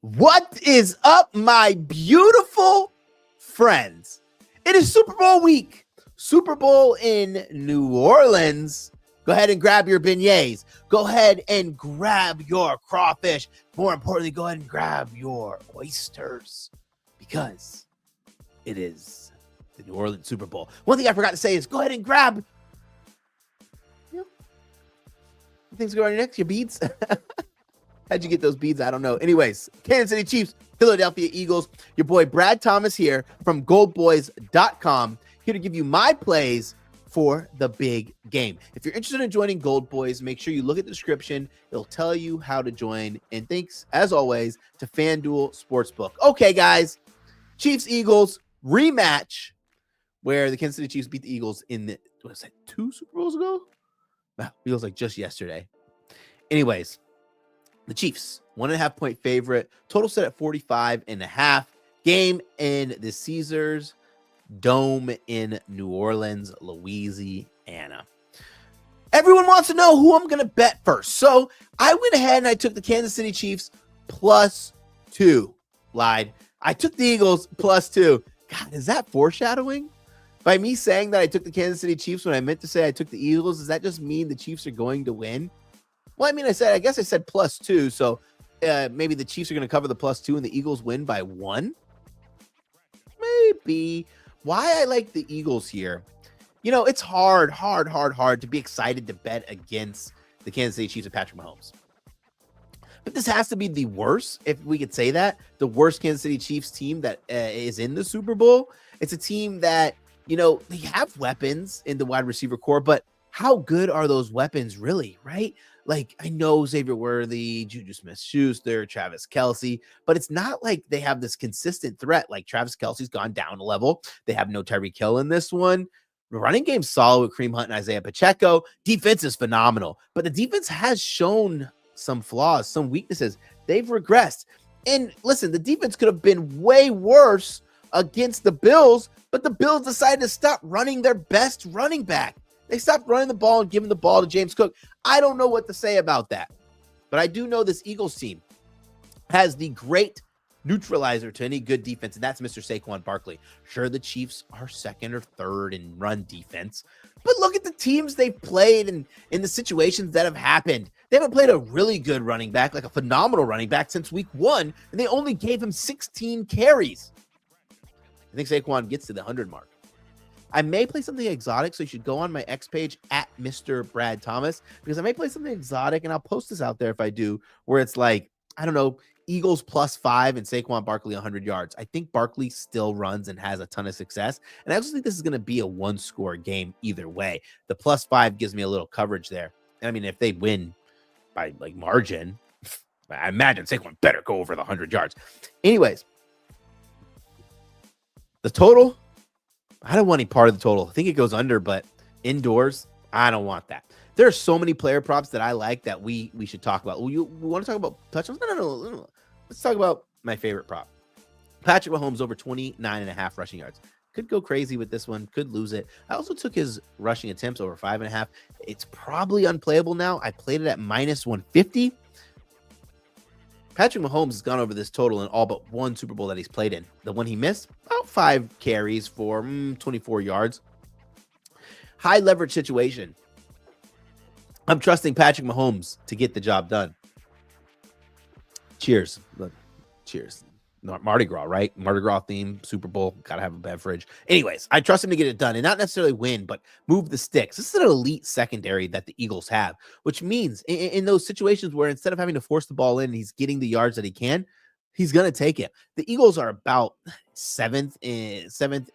What is up, my beautiful friends? It is Super Bowl week. Super Bowl in New Orleans. Go ahead and grab your beignets. Go ahead and grab your crawfish. More importantly, go ahead and grab your oysters because it is the New Orleans Super Bowl. One thing I forgot to say is go ahead and grab, things go on your neck, your beads. How'd you get those beads? I don't know. Anyways, Kansas City Chiefs, Philadelphia Eagles. Your boy Brad Thomas here from GoldBoys.com, here to give you my plays for the big game. If you're interested in joining Gold Boys, make sure you look at the description. It'll tell you how to join. And thanks, as always, to FanDuel Sportsbook. Okay, guys, Chiefs-Eagles rematch, where the Kansas City Chiefs beat the Eagles in the, what was that, 2 Super Bowls ago? Wow, feels like just yesterday. Anyways, the Chiefs, 1.5 point favorite, total set at 45.5. Game in the Caesars Dome in New Orleans, Louisiana. Everyone wants to know who I'm going to bet first. So I went ahead and I took the Kansas City Chiefs +2. Lied. I took the Eagles +2. God, is that foreshadowing? By me saying that I took the Kansas City Chiefs when I meant to say I took the Eagles, does that just mean the Chiefs are going to win? Well, I mean, I guess I said +2, so maybe the Chiefs are going to cover the +2 and the Eagles win by 1? Maybe. Why I like the Eagles here, it's hard to be excited to bet against the Kansas City Chiefs and Patrick Mahomes. But this has to be the worst, if we could say that, the worst Kansas City Chiefs team that is in the Super Bowl. It's a team that, they have weapons in the wide receiver core, but how good are those weapons really, right? Like, I know Xavier Worthy, Juju Smith-Schuster, Travis Kelce, but it's not like they have this consistent threat. Like, Travis Kelce's gone down a level. They have no Tyreek Hill in this one. The running game's solid with Kareem Hunt and Isaiah Pacheco. Defense is phenomenal, but the defense has shown some flaws, some weaknesses. They've regressed. And listen, the defense could have been way worse against the Bills, but the Bills decided to stop running their best running back. They stopped running the ball and giving the ball to James Cook. I don't know what to say about that, but I do know this Eagles team has the great neutralizer to any good defense, and that's Mr. Saquon Barkley. Sure, the Chiefs are second or third in run defense, but look at the teams they've played and in the situations that have happened. They haven't played a really good running back, like a phenomenal running back, since week 1, and they only gave him 16 carries. I think Saquon gets to the 100 mark. I may play something exotic, so you should go on my X page at Mr. Brad Thomas, because I may play something exotic, and I'll post this out there if I do, where it's like, I don't know, Eagles +5 and Saquon Barkley 100 yards. I think Barkley still runs and has a ton of success, and I also think this is going to be a one-score game either way. The +5 gives me a little coverage there. And I mean, if they win by, like, margin, I imagine Saquon better go over the 100 yards. Anyways, the total, I don't want any part of the total. I think it goes under, but indoors, I don't want that. There are so many player props that I like that we should talk about. We want to talk about touchdowns? No. Let's talk about my favorite prop. Patrick Mahomes over 29.5 rushing yards. Could go crazy with this one. Could lose it. I also took his rushing attempts over 5.5. It's probably unplayable now. I played it at -150. Patrick Mahomes has gone over this total in all but one Super Bowl that he's played in. The one he missed, about 5 carries for 24 yards. High leverage situation. I'm trusting Patrick Mahomes to get the job done. Cheers. Cheers. Mardi Gras, right? Mardi Gras theme, Super Bowl, gotta have a beverage. Anyways, I trust him to get it done and not necessarily win, but move the sticks. This is an elite secondary that the Eagles have, which means in those situations where instead of having to force the ball in, he's getting the yards that he can, he's going to take it. The Eagles are about seventh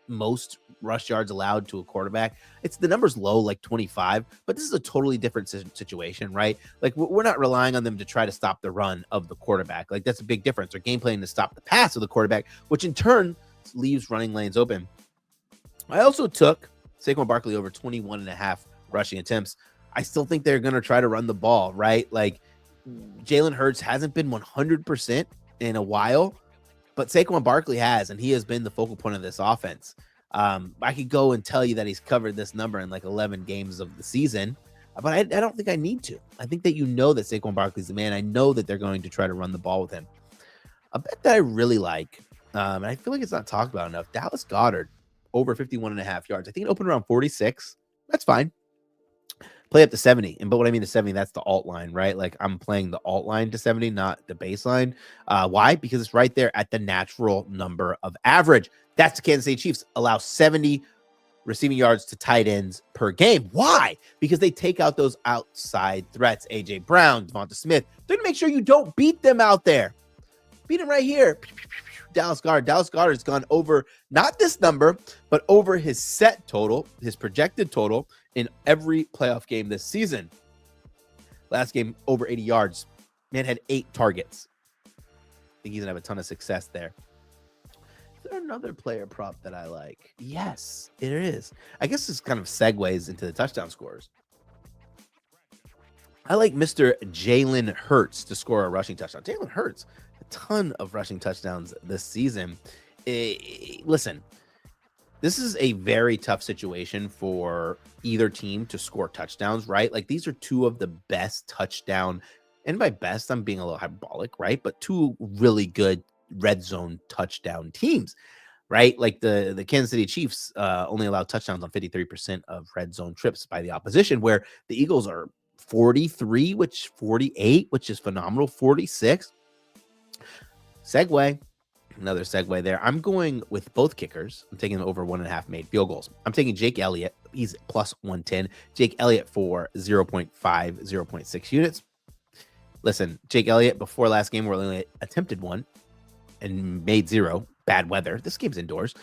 most rush yards allowed to a quarterback. The number's low, like 25, but this is a totally different situation, right? Like, we're not relying on them to try to stop the run of the quarterback. Like, that's a big difference. They're game planning to stop the pass of the quarterback, which in turn leaves running lanes open. I also took Saquon Barkley over 21.5 rushing attempts. I still think they're going to try to run the ball, right? Like, Jalen Hurts hasn't been 100% in a while, but Saquon Barkley has, and he has been the focal point of this offense. I could go and tell you that he's covered this number in like 11 games of the season, but I don't think I need to. I think that that Saquon Barkley's the man. I know that they're going to try to run the ball with him. A bet that I really like, and I feel like it's not talked about enough. Dallas Goedert over 51.5 yards. I think it opened around 46. That's fine. Play up to 70. But what I mean to 70, that's the alt line, right? Like I'm playing the alt line to 70, not the baseline. Why? Because it's right there at the natural number of average. That's the Kansas City Chiefs allow 70 receiving yards to tight ends per game. Why? Because they take out those outside threats. A.J. Brown, Devonta Smith. They're going to make sure you don't beat them out there. Beat him right here. Dallas Goedert. Dallas Goedert has gone over, not this number, but over his set total, his projected total in every playoff game this season. Last game, over 80 yards. Man had 8 targets. I think he's going to have a ton of success there. Is there another player prop that I like? Yes, it is. I guess this kind of segues into the touchdown scores. I like Mr. Jalen Hurts to score a rushing touchdown. Jalen Hurts, a ton of rushing touchdowns this season. Listen, this is a very tough situation for either team to score touchdowns, right? Like these are two of the best touchdown, and by best, I'm being a little hyperbolic, right? But two really good red zone touchdown teams, right? Like the Kansas City Chiefs only allow touchdowns on 53% of red zone trips by the opposition, where the Eagles are 48, which is phenomenal. 46. Another segue there. I'm going with both kickers. I'm taking over 1.5 made field goals. I'm taking Jake Elliott. He's plus 110. Jake Elliott for 0.5, 0.6 units. Listen, Jake Elliott before last game, we only attempted one and made 0. Bad weather. This game's indoors.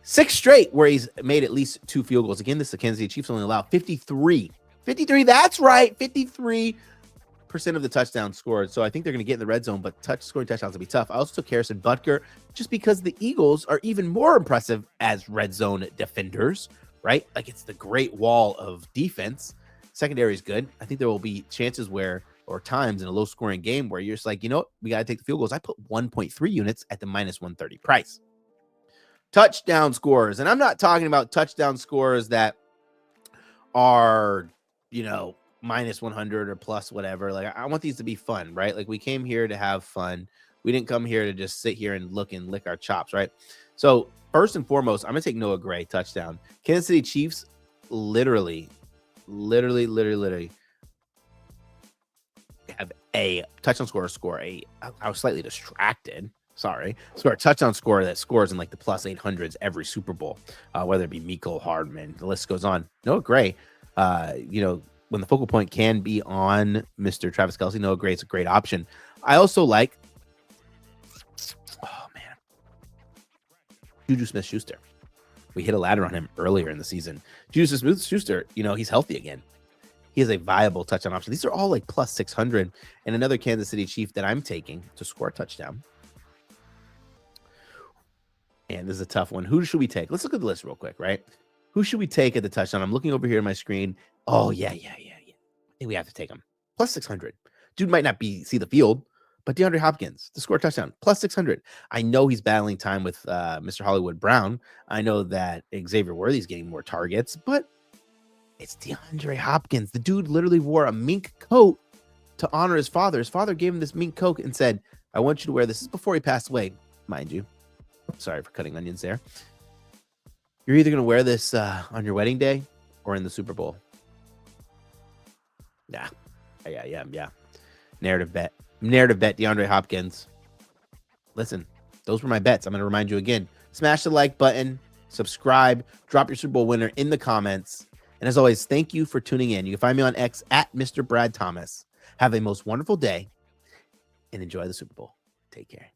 6 straight where he's made at least 2 field goals. Again, this is the Kansas City Chiefs only allow 53. That's right. 53% of the touchdowns scored. So I think they're going to get in the red zone, but scoring touchdowns will be tough. I also took Harrison Butker just because the Eagles are even more impressive as red zone defenders, right? Like it's the great wall of defense. Secondary is good. I think there will be chances or times in a low scoring game where you're just like, you know what? We got to take the field goals. I put 1.3 units at the minus 130 price. Touchdown scores. And I'm not talking about touchdown scores that are, minus 100 or plus whatever. Like I want these to be fun, right? Like we came here to have fun. We didn't come here to just sit here and look and lick our chops, right? So first and foremost, I'm going to take Noah Gray touchdown. Kansas City Chiefs literally have a touchdown score. I was slightly distracted. Sorry. Score a touchdown score that scores in like the plus 800s every Super Bowl, whether it be Mecole Hardman, the list goes on. Noah Gray, when the focal point can be on Mr. Travis Kelce, Noah Gray is a great option. I also like, Juju Smith-Schuster. We hit a ladder on him earlier in the season. Juju Smith-Schuster, he's healthy again. He is a viable touchdown option. These are all like plus 600. And another Kansas City Chief that I'm taking to score a touchdown. And this is a tough one. Who should we take? Let's look at the list real quick, right? Who should we take at the touchdown? I'm looking over here on my screen. Oh, yeah. I think we have to take him. Plus 600. Dude might not see the field, but DeAndre Hopkins to score a touchdown. Plus 600. I know he's battling time with Mr. Hollywood Brown. I know that Xavier Worthy's getting more targets, but it's DeAndre Hopkins. The dude literally wore a mink coat to honor his father. His father gave him this mink coat and said, I want you to wear this. This is before he passed away, mind you. Sorry for cutting onions there. You're either going to wear this on your wedding day or in the Super Bowl. Yeah. Narrative bet, DeAndre Hopkins. Listen, those were my bets. I'm going to remind you again. Smash the like button, subscribe, drop your Super Bowl winner in the comments. And as always, thank you for tuning in. You can find me on X at Mr. Brad Thomas. Have a most wonderful day and enjoy the Super Bowl. Take care.